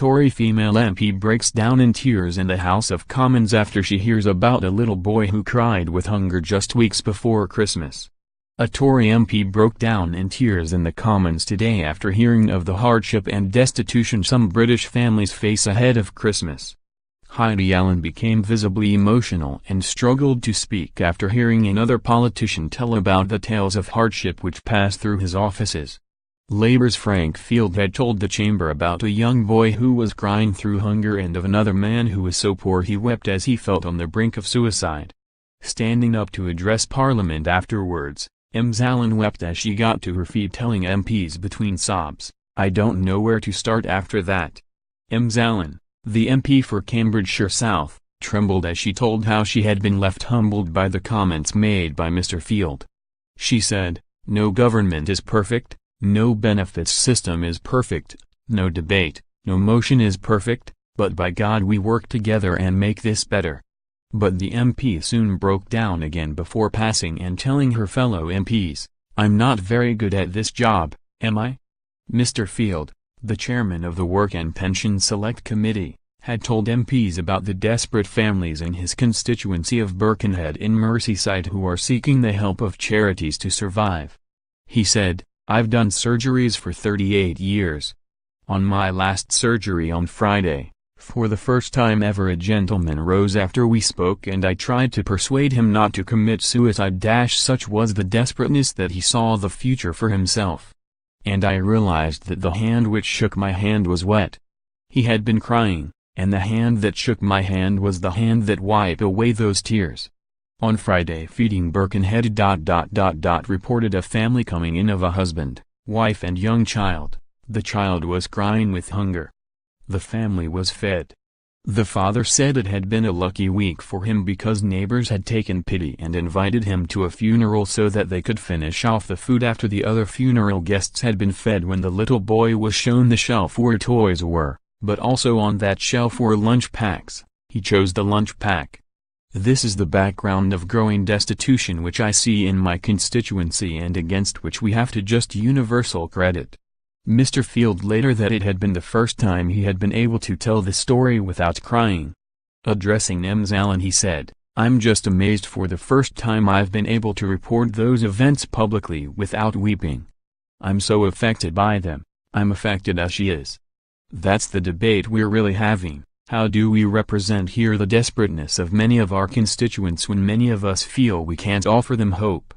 Tory female MP breaks down in tears in the House of Commons after she hears about a little boy who cried with hunger just weeks before Christmas. A Tory MP broke down in tears in the Commons today after hearing of the hardship and destitution some British families face ahead of Christmas. Heidi Allen became visibly emotional and struggled to speak after hearing another politician tell about the tales of hardship which passed through his offices. Labour's Frank Field had told the chamber about a young boy who was crying through hunger and of another man who was so poor he wept as he felt on the brink of suicide. Standing up to address Parliament afterwards, Ms. Allen wept as she got to her feet telling MPs between sobs, "I don't know where to start after that." Ms. Allen, the MP for Cambridgeshire South, trembled as she told how she had been left humbled by the comments made by Mr. Field. She said, "No government is perfect, no benefits system is perfect, no debate, no motion is perfect, but by God we work together and make this better." But the MP soon broke down again before passing and telling her fellow MPs, "I'm not very good at this job, am I?" Mr. Field, the chairman of the Work and Pension Select Committee, had told MPs about the desperate families in his constituency of Birkenhead in Merseyside who are seeking the help of charities to survive. He said, "I've done surgeries for 38 years. On my last surgery on Friday, for the first time ever a gentleman rose after we spoke and I tried to persuade him not to commit suicide. Such was the desperateness that he saw the future for himself. And I realized that the hand which shook my hand was wet." He had been crying, and the hand that shook my hand was the hand that wiped away those tears. On Friday Feeding Birkenhead reported a family coming in of a husband, wife and young child. The child was crying with hunger. The family was fed. The father said it had been a lucky week for him because neighbors had taken pity and invited him to a funeral so that they could finish off the food after the other funeral guests had been fed. When the little boy was shown the shelf where toys were, but also on that shelf were lunch packs, he chose the lunch pack. This is the background of growing destitution which I see in my constituency and against which we have to just universal credit. Mr. Field later that it had been the first time he had been able to tell the story without crying. Addressing Ms. Allen he said, "I'm just amazed for the first time I've been able to report those events publicly without weeping. I'm so affected by them, I'm affected as she is. That's the debate we're really having. How do we represent here the desperateness of many of our constituents when many of us feel we can't offer them hope?